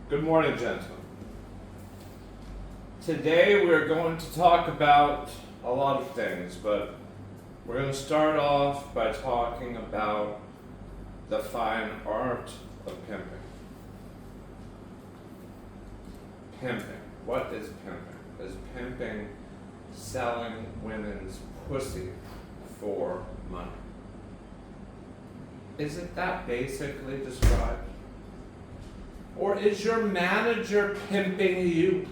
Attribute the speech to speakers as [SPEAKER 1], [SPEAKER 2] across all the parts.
[SPEAKER 1] Good morning, gentlemen. Today we're going to talk about a lot of things, but we're going to start off by talking about the fine art of pimping. Pimping. What is pimping? Is pimping selling women's pussy for money? Isn't that basically described? Or is your manager pimping you?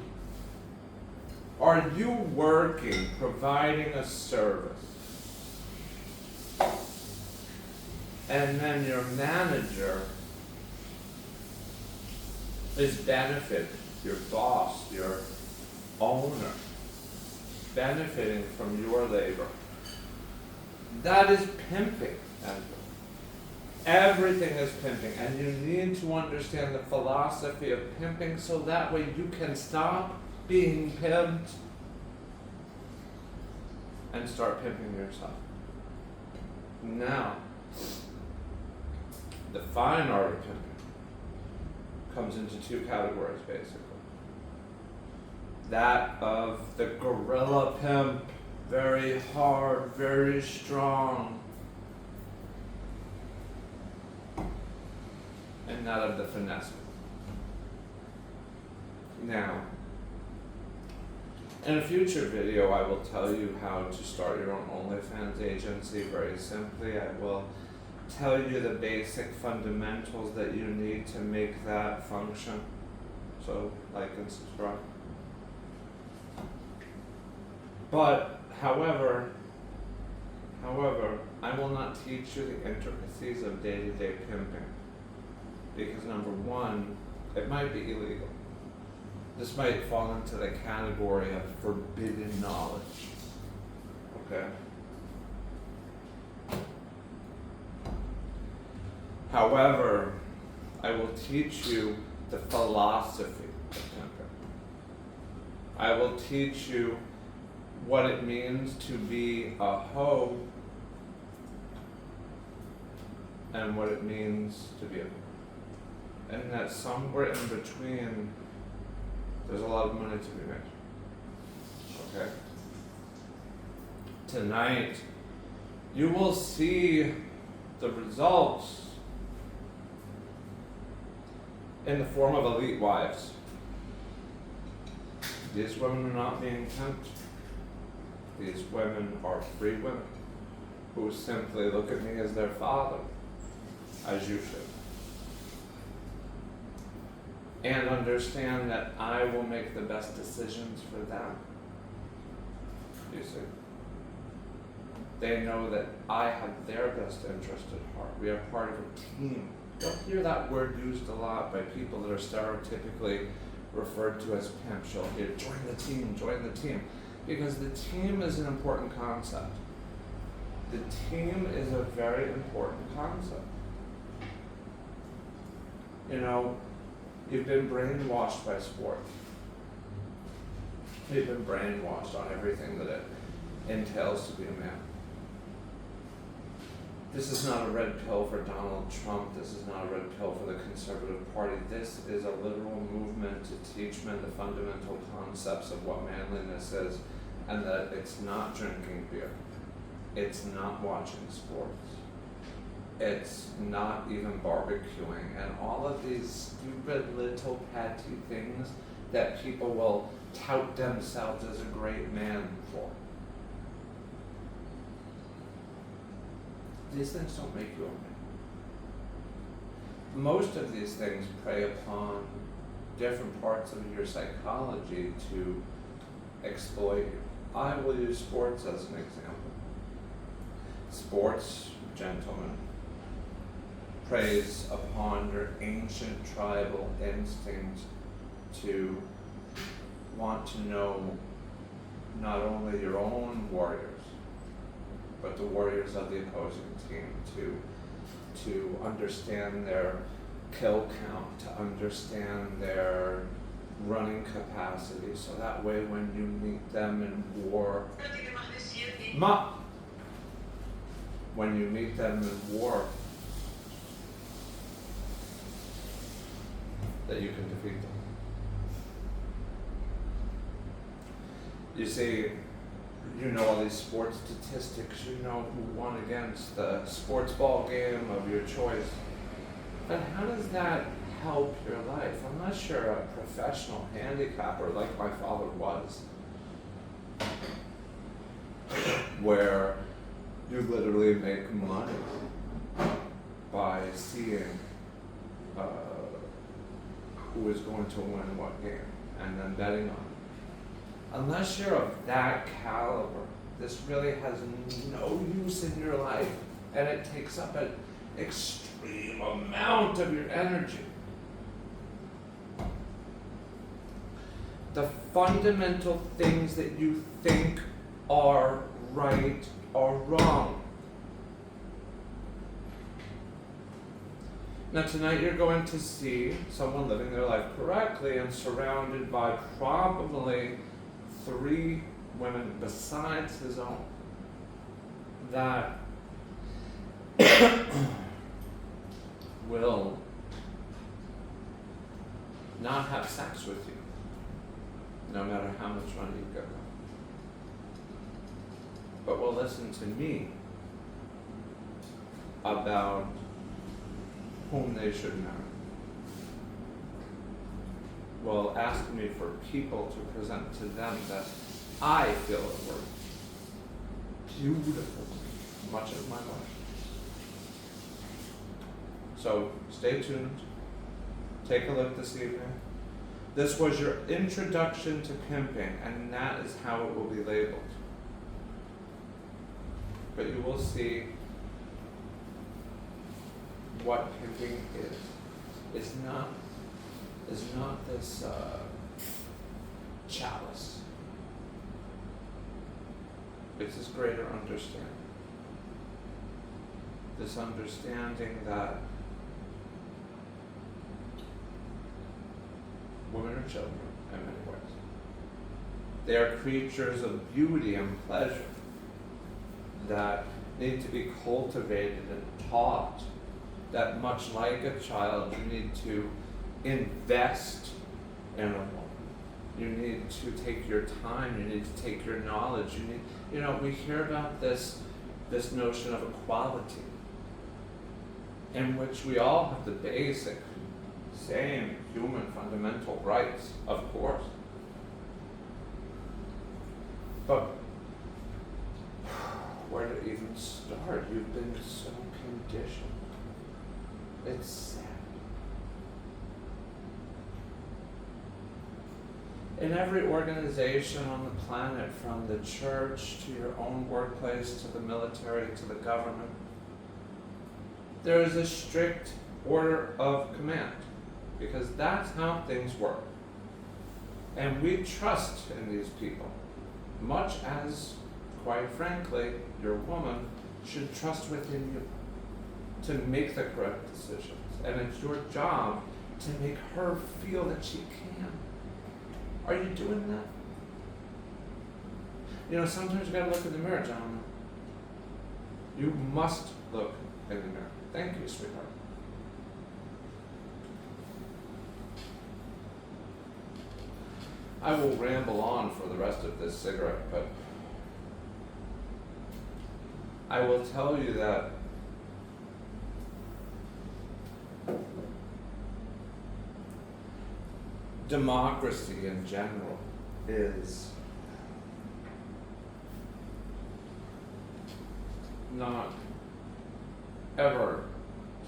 [SPEAKER 1] Are you working, providing a service, and then your manager is benefiting, your boss, your owner, benefiting from your labor? That is pimping, Andrew. Everything is pimping, and you need to understand the philosophy of pimping so that way you can stop being pimped and start pimping yourself. Now, the fine art of pimping comes into two categories basically. That of the gorilla pimp, very hard, very strong, and that of the finesse. Now, in a future video, I will tell you how to start your own OnlyFans agency very simply. I will tell you the basic fundamentals that you need to make that function. So, like and subscribe. But, however, I will not teach you the intricacies of day-to-day pimping. Because number one, it might be illegal. This might fall into the category of forbidden knowledge. Okay? However, I will teach you the philosophy of pimping. I will teach you what it means to be a hoe and what it means to be a pimp. And that somewhere in between, there's a lot of money to be made. Okay? Tonight, you will see the results in the form of elite wives. These women are not being pimped. These women are free women who simply look at me as their father, as you should. And understand that I will make the best decisions for them. You see? They know that I have their best interest at heart. We are part of a team. You'll hear that word used a lot by people that are stereotypically referred to as pimps. You'll hear, join the team, join the team. Because the team is an important concept. The team is a very important concept. You know, you've been brainwashed by sport. You've been brainwashed on everything that it entails to be a man. This is not a red pill for Donald Trump. This is not a red pill for the Conservative Party. This is a literal movement to teach men the fundamental concepts of what manliness is, and that it's not drinking beer. It's not watching sports. It's not even barbecuing, and all of these stupid little petty things that people will tout themselves as a great man for. These things don't make you a man. Most of these things prey upon different parts of your psychology to exploit you. I will use sports as an example. Sports, gentlemen, preys upon your ancient tribal instinct to want to know not only your own warriors, but the warriors of the opposing team, to understand their kill count, to understand their running capacity, so that way when you meet them in war, when you meet them in war, that you can defeat them. You see, you know all these sports statistics, you know who won against the sports ball game of your choice. But how does that help your life? Unless you're a professional handicapper like my father was, where you literally make money by seeing who is going to win what game and then betting on it. Unless you're of that caliber, this really has no use in your life, and it takes up an extreme amount of your energy. The fundamental things that you think are right or wrong. Now tonight you're going to see someone living their life correctly and surrounded by probably 3 women besides his own that will not have sex with you, no matter how much money you give them, but will listen to me about whom they should marry. Will ask me for people to present to them that I feel were beautiful much of my life. So stay tuned. Take a look this evening. This was your introduction to pimping, and that is how it will be labeled. But you will see what pimping is. It's not this chalice. It's this greater understanding. This understanding that women are children in many ways. They are creatures of beauty and pleasure that need to be cultivated and taught. That much like a child, you need to invest in a woman. You need to take your time, you need to take your knowledge, we hear about this notion of equality, in which we all have the basic, same human fundamental rights, of course. But where to even start? You've been so conditioned. It's sad. In every organization on the planet, from the church to your own workplace to the military to the government, there is a strict order of command, because that's how things work. And we trust in these people, much as, quite frankly, your woman should trust within you to make the correct decisions. And it's your job to make her feel that she can. Are you doing that? Sometimes you gotta look in the mirror, gentlemen. You must look in the mirror. Thank you, sweetheart. I will ramble on for the rest of this cigarette, but I will tell you that democracy in general is not ever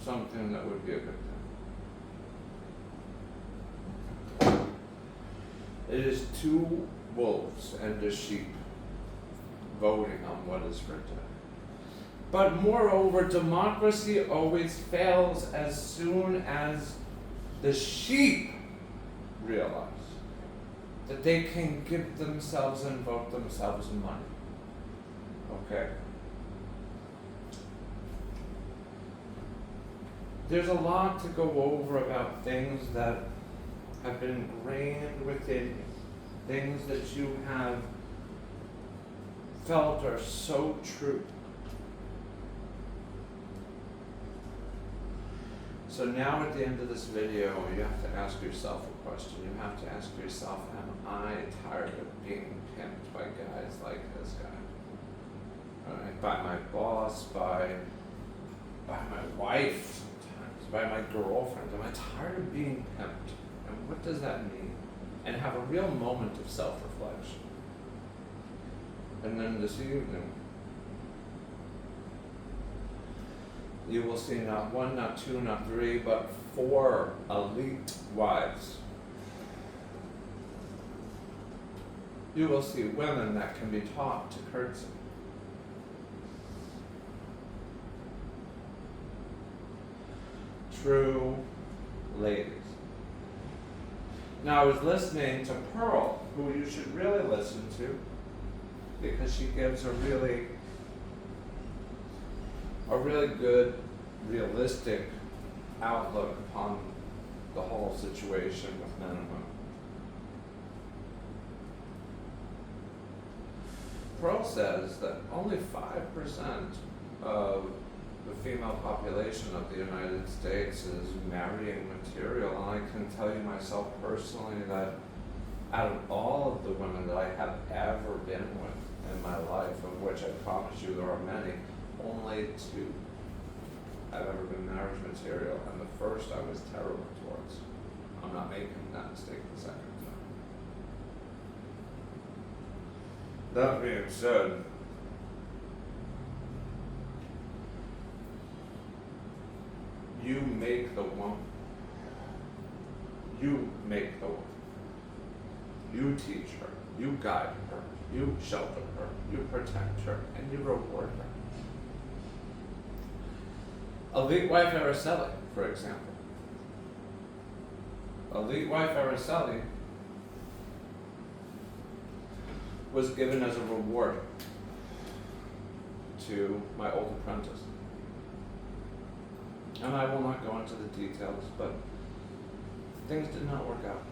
[SPEAKER 1] something that would be a good thing. It is 2 wolves and a sheep voting on what is for today. But moreover, democracy always fails as soon as the sheep realize that they can give themselves and vote themselves money. Okay? There's a lot to go over about things that have been ingrained within you, things that you have felt are so true. So now at the end of this video, you have to ask yourself a question. You have to ask yourself, am I tired of being pimped by guys like this guy? Alright, by my boss, by my wife sometimes, by my girlfriend. Am I tired of being pimped? And what does that mean? And have a real moment of self-reflection. And then this evening, you will see not one, not two, not three, but 4 elite wives. You will see women that can be taught to curtsy. True ladies. Now I was listening to Pearl, who you should really listen to, because she gives a really good, realistic outlook upon the whole situation with men and women. Pearl says that only 5% of the female population of the United States is marrying material, and I can tell you myself personally that out of all of the women that I have ever been with in my life, of which I promise you there are many, only 2 have ever been marriage material, and the first I was terrible towards. I'm not making that mistake the second time. That being said, you make the woman. You make the woman. You teach her. You guide her. You shelter her. You protect her. And you reward her. Elite wife Araceli, for example. Elite wife Araceli was given as a reward to my old apprentice. And I will not go into the details, but things did not work out.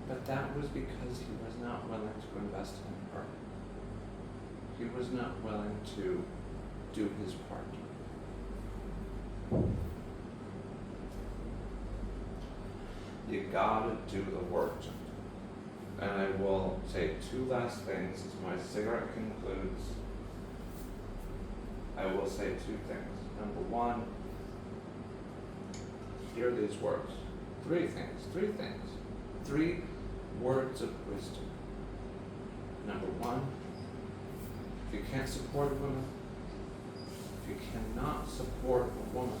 [SPEAKER 1] But that was because he was not willing to invest in her. He was not willing to do his part. You gotta do the work. And I will say 2 last things as my cigarette concludes. I will say 2 things. Number 1, hear these words. 3 things. 3 words of wisdom. Number 1, if you can't support a woman, if you cannot support a woman,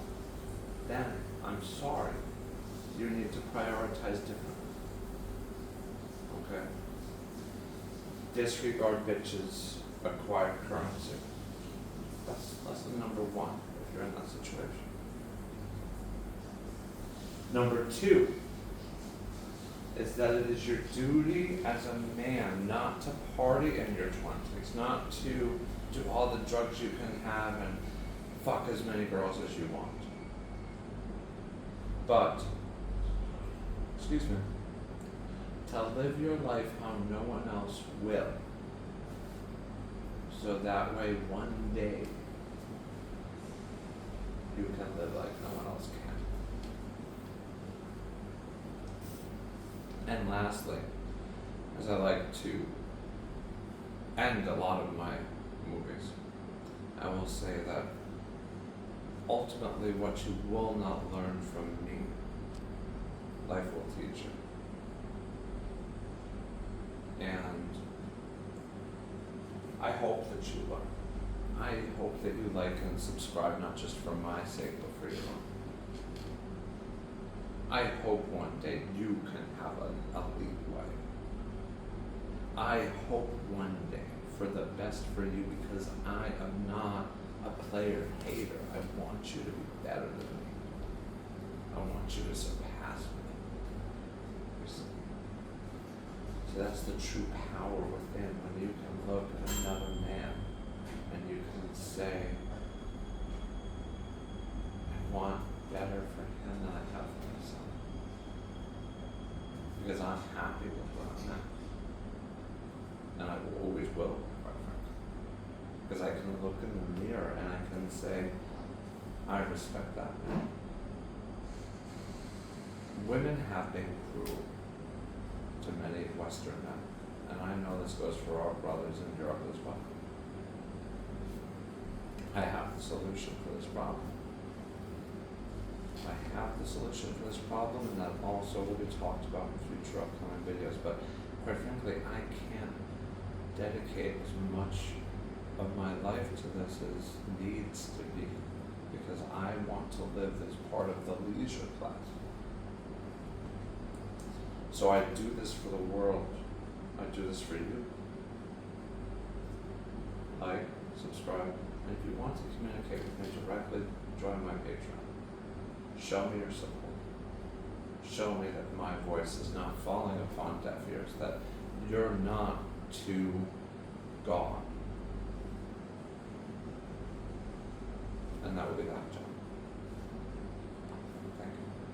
[SPEAKER 1] then I'm sorry, you need to prioritize differently. Okay? Disregard bitches, acquire currency. That's lesson number 1 if you're in that situation. Number 2 is that it is your duty as a man not to party in your 20s, not to do all the drugs you can have and fuck as many girls as you want. But, to live your life how no one else will. So that way one day you can live like no one else can. And lastly, as I like to end a lot of my movies, I will say that ultimately what you will not learn from me, life will teach you. And I hope that you learn. I hope that you like and subscribe, not just for my sake, but for your own. I hope one day you can have an elite wife. I hope one day for the best for you, because I am not a player hater. I want you to be better than me. I want you to surpass me. So that's the true power within, when you can look at another man and you can say, I want better for him than I have for myself. Because I'm happy with what I'm at. And I always will, quite frankly. Because I can look in the mirror and I can say, I respect that man. women have been cruel to many Western men, and I know this goes for our brothers in Europe as well. I have the solution for this problem. I have the solution for this problem, and that also will be talked about in future upcoming videos, but quite frankly, I can't dedicate as much of my life to this as needs to be, because I want to live as part of the leisure class. So I do this for the world. I do this for you. Like, subscribe, and if you want to communicate with me directly, join my Patreon. Show me your support. Show me that my voice is not falling upon deaf ears, that you're not too gone. And that will be that,